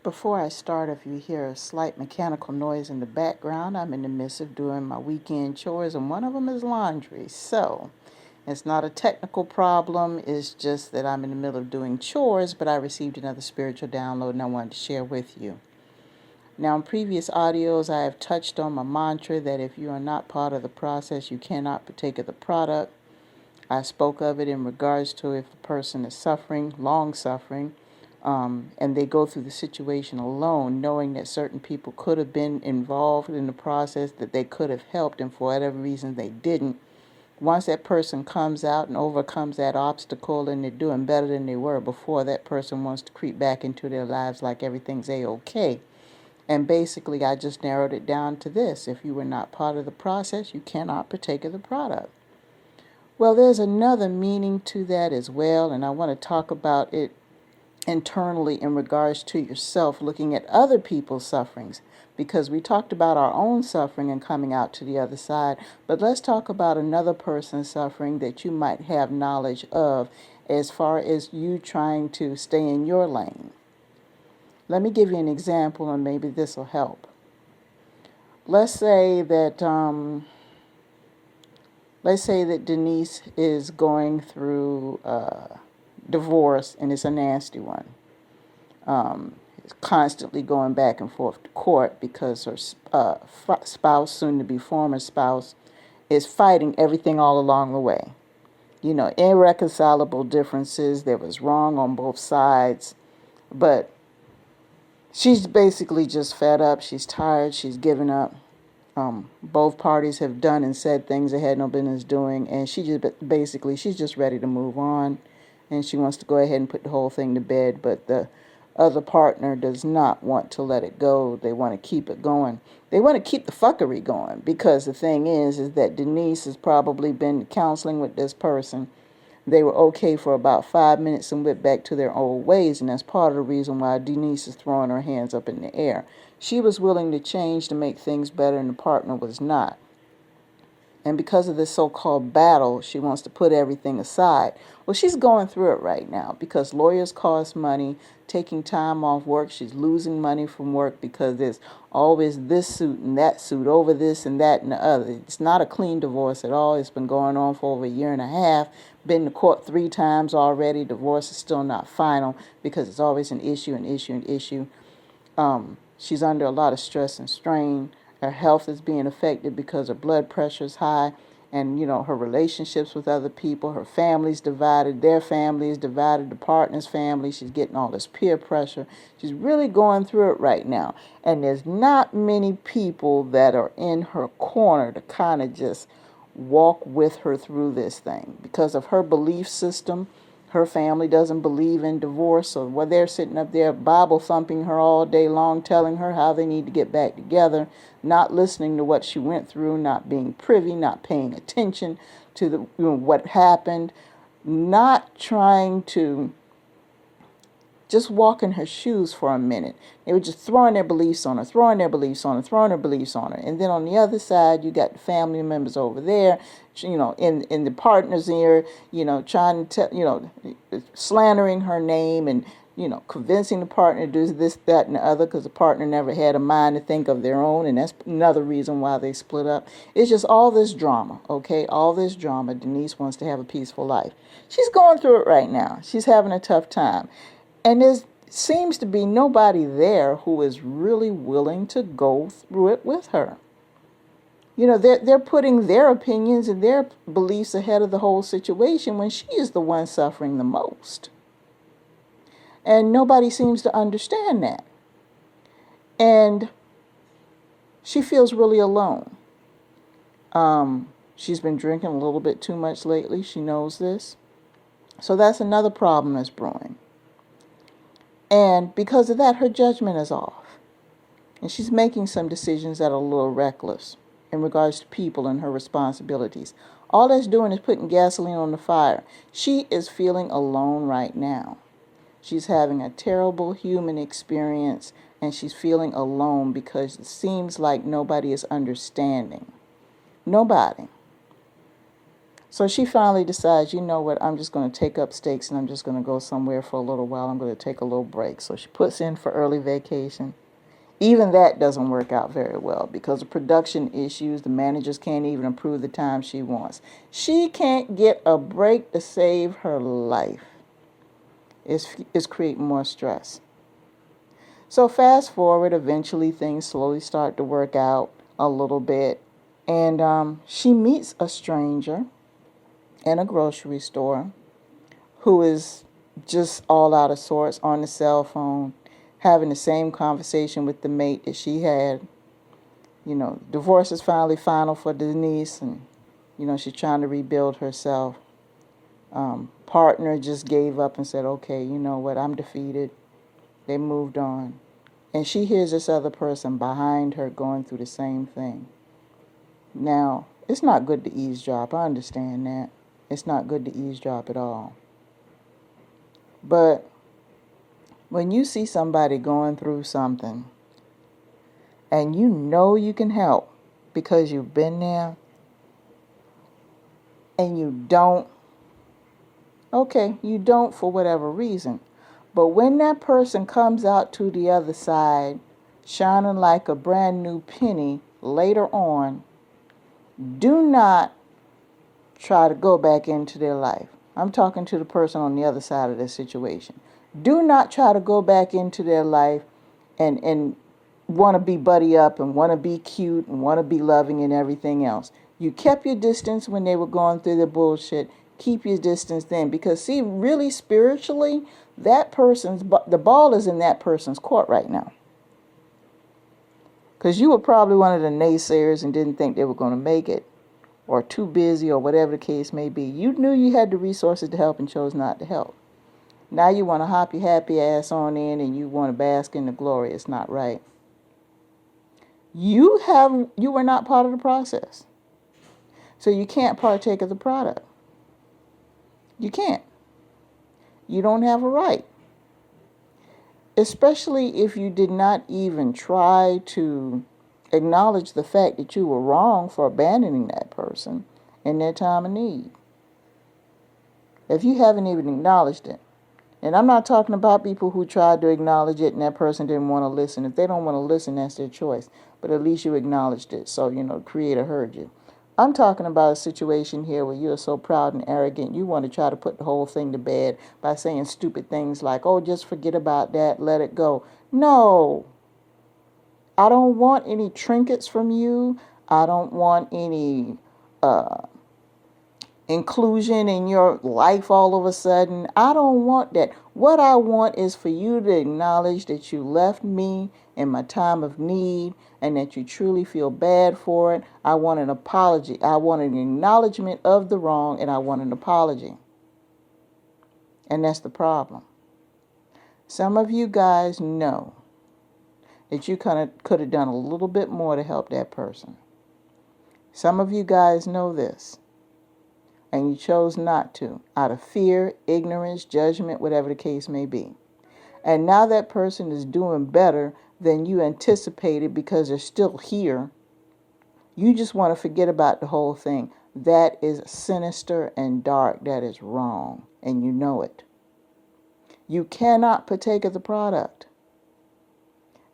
Before I start, if you hear a slight mechanical noise in the background, I'm in the midst of doing my weekend chores, and one of them is laundry. So it's not a technical problem, it's just that I'm in the middle of doing chores, but I received another spiritual download and I wanted to share with you. Now, in previous audios, I have touched on my mantra that if you are not part of the process, you cannot partake of the product. I spoke of it in regards to if the person is suffering, long suffering, and they go through the situation alone, knowing that certain people could have been involved in the process, that they could have helped, and for whatever reason they didn't. Once that person comes out and overcomes that obstacle and they're doing better than they were before, that person wants to creep back into their lives like everything's A-okay. And basically, I just narrowed it down to this. If you were not part of the process, you cannot partake of the product. Well, there's another meaning to that as well, and I want to talk about it internally in regards to yourself, looking at other people's sufferings, because we talked about our own suffering and coming out to the other side, but let's talk about another person's suffering that you might have knowledge of as far as you trying to stay in your lane. Let me give you an example and maybe this will help. Let's say that Denise is going through divorce, and it's a nasty one. Constantly going back and forth to court because her spouse, soon to be former spouse, is fighting everything all along the way. Irreconcilable differences. There was wrong on both sides, but she's basically just fed up. She's tired. She's given up. Both parties have done and said things they had no business doing, and she's just ready to move on, and she wants to go ahead and put the whole thing to bed, but the other partner does not want to let it go. They want to keep it going. They want to keep the fuckery going, because the thing is that Denise has probably been counseling with this person. They were okay for about 5 minutes and went back to their old ways, and that's part of the reason why Denise is throwing her hands up in the air. She was willing to change to make things better, and the partner was not. And because of this so-called battle, she wants to put everything aside. Well, she's going through it right now because lawyers cost money, taking time off work. She's losing money from work because there's always this suit and that suit over this and that and the other. It's not a clean divorce at all. It's been going on for over a year and a half. Been to court 3 times already. Divorce is still not final because it's always an issue. She's under a lot of stress and strain. Her health is being affected because her blood pressure is high, and her relationships with other people, her family's divided, their family is divided, the partner's family. She's getting all this peer pressure. She's really going through it right now, and there's not many people that are in her corner to kind of just walk with her through this thing because of her belief system. Her family doesn't believe in divorce, so while they're sitting up there Bible thumping her all day long, telling her how they need to get back together, not listening to what she went through, not being privy, not paying attention to what happened, not trying to just walk in her shoes for a minute. They were just throwing their beliefs on her. And then on the other side, you got the family members over there, in the partner's ear, trying to slandering her name and, convincing the partner to do this, that, and the other, because the partner never had a mind to think of their own, and that's another reason why they split up. It's just all this drama, okay? All this drama. Denise wants to have a peaceful life. She's going through it right now. She's having a tough time. And there seems to be nobody there who is really willing to go through it with her. They're putting their opinions and their beliefs ahead of the whole situation when she is the one suffering the most. And nobody seems to understand that. And she feels really alone. She's been drinking a little bit too much lately. She knows this. So that's another problem that's brewing. And because of that, her judgment is off. And she's making some decisions that are a little reckless in regards to people and her responsibilities. All that's doing is putting gasoline on the fire. She is feeling alone right now. She's having a terrible human experience, and she's feeling alone because it seems like nobody is understanding. Nobody. So she finally decides, you know what, I'm just going to take up stakes and I'm just going to go somewhere for a little while. I'm going to take a little break. So she puts in for early vacation. Even that doesn't work out very well because of production issues. The managers can't even approve the time she wants. She can't get a break to save her life. It's creating more stress. So fast forward, eventually things slowly start to work out a little bit. And she meets a stranger in a grocery store who is just all out of sorts on the cell phone, having the same conversation with the mate that she had. Divorce is finally final for Denise, and, she's trying to rebuild herself. Partner just gave up and said, okay, you know what, I'm defeated. They moved on. And she hears this other person behind her going through the same thing. Now, it's not good to eavesdrop. I understand that. It's not good to eavesdrop at all. But when you see somebody going through something and you know you can help because you've been there and you don't, okay, you don't for whatever reason. But when that person comes out to the other side, shining like a brand new penny later on, do not try to go back into their life. I'm talking to the person on the other side of this situation. Do not try to go back into their life and want to be buddy up and want to be cute and want to be loving and everything else. You kept your distance when they were going through the bullshit. Keep your distance then. Because, see, really spiritually, the ball is in that person's court right now. Because you were probably one of the naysayers and didn't think they were going to make it, or too busy, or whatever the case may be. You knew you had the resources to help and chose not to help. Now you want to hop your happy ass on in and you want to bask in the glory. It's not right. You were not part of the process. So you can't partake of the product. You can't. You don't have a right. Especially if you did not even try to acknowledge the fact that you were wrong for abandoning that person in their time of need. If you haven't even acknowledged it, and I'm not talking about people who tried to acknowledge it and that person didn't want to listen. If they don't want to listen, that's their choice. But at least you acknowledged it, so, the Creator heard you. I'm talking about a situation here where you're so proud and arrogant, you want to try to put the whole thing to bed by saying stupid things like, oh, just forget about that, let it go. No. I don't want any trinkets from you. I don't want any inclusion in your life all of a sudden. I don't want that. What I want is for you to acknowledge that you left me in my time of need and that you truly feel bad for it. I want an apology. I want an acknowledgement of the wrong, and I want an apology. And that's the problem. Some of you guys know that you kind of could have done a little bit more to help that person. Some of you guys know this, and you chose not to, out of fear, ignorance, judgment, whatever the case may be. And now that person is doing better than you anticipated because they're still here. You just want to forget about the whole thing. That is sinister and dark. That is wrong, and you know it. You cannot partake of the product.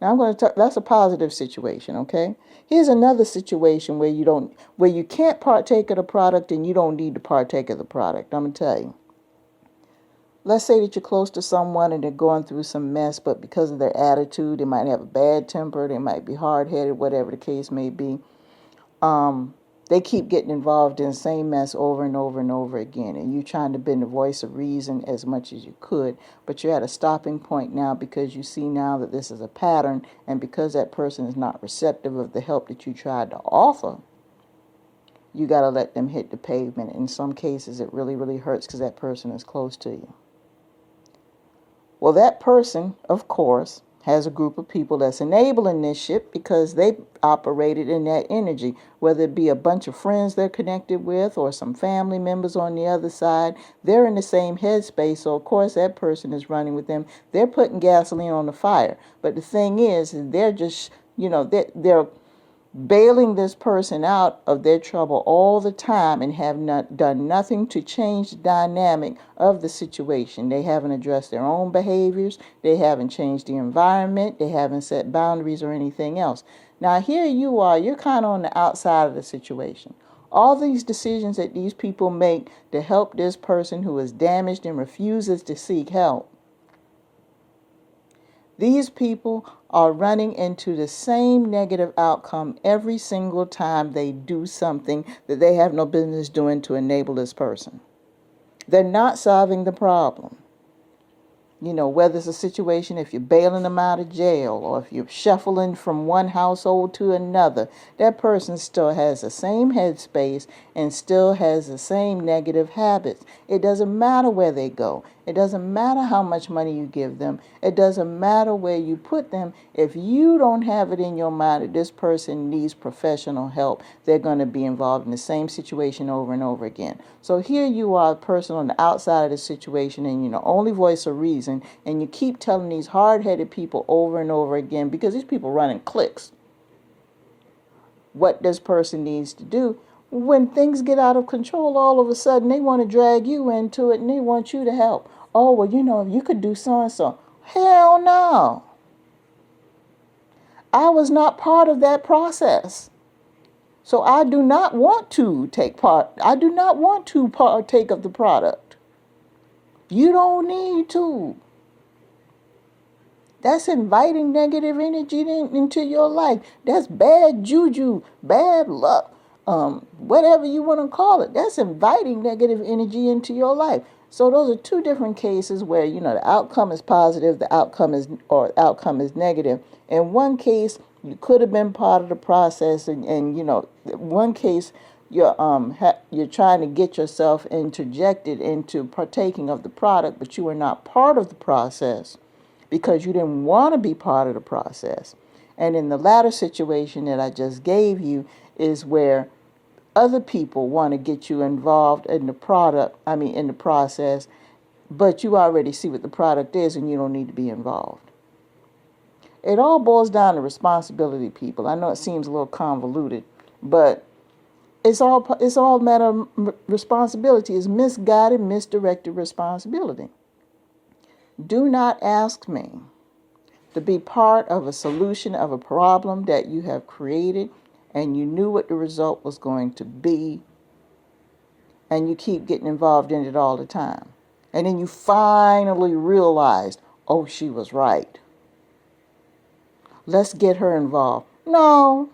Now I'm going to talk, that's a positive situation, okay? Here's another situation where you can't partake of the product and you don't need to partake of the product. I'm going to tell you. Let's say that you're close to someone and they're going through some mess, but because of their attitude, they might have a bad temper, they might be hard-headed, whatever the case may be. They keep getting involved in the same mess over and over and over again, and you're trying to bend the voice of reason as much as you could, but you're at a stopping point now because you see now that this is a pattern, and because that person is not receptive of the help that you tried to offer, you got to let them hit the pavement. In some cases, it really, really hurts because that person is close to you. Well, that person, of course, has a group of people that's enabling this shit because they operated in that energy, whether it be a bunch of friends they're connected with or some family members on the other side. They're in the same headspace, so of course that person is running with them. They're putting gasoline on the fire. But the thing is they're just, they're bailing this person out of their trouble all the time and have not done nothing to change the dynamic of the situation. They haven't addressed their own behaviors. They haven't changed the environment. They haven't set boundaries or anything else. Now here you are, you're kind of on the outside of the situation. All these decisions that these people make to help this person who is damaged and refuses to seek help. These people are running into the same negative outcome every single time they do something that they have no business doing to enable this person. They're not solving the problem. You know, whether it's a situation, if you're bailing them out of jail or if you're shuffling from one household to another, that person still has the same headspace and still has the same negative habits. It doesn't matter where they go. It doesn't matter how much money you give them. It doesn't matter where you put them. If you don't have it in your mind that this person needs professional help, they're going to be involved in the same situation over and over again. So here you are, a person on the outside of the situation, and you're the only voice of reason, and you keep telling these hard-headed people over and over again, because these people run in cliques, what this person needs to do. When things get out of control, all of a sudden they want to drag you into it and they want you to help. Oh, well, you know, if you could do so and so. Hell no. I was not part of that process. So I do not want to take part. I do not want to partake of the product. You don't need to. That's inviting negative energy into your life. That's bad juju, bad luck. Whatever you want to call it, that's inviting negative energy into your life. So those are two different cases where, you know, the outcome is positive, the outcome is negative. In one case, you could have been part of the process, and you know, one case you're trying to get yourself interjected into partaking of the product, but you were not part of the process because you didn't want to be part of the process. And in the latter situation that I just gave you is where other people want to get you involved in the in the process, but you already see what the product is and you don't need to be involved. It all boils down to responsibility, people. I know it seems a little convoluted, but it's all matter of responsibility. It's misguided, misdirected responsibility. Do not ask me to be part of a solution of a problem that you have created and you knew what the result was going to be, and you keep getting involved in it all the time. And then you finally realized, oh, she was right. Let's get her involved. No.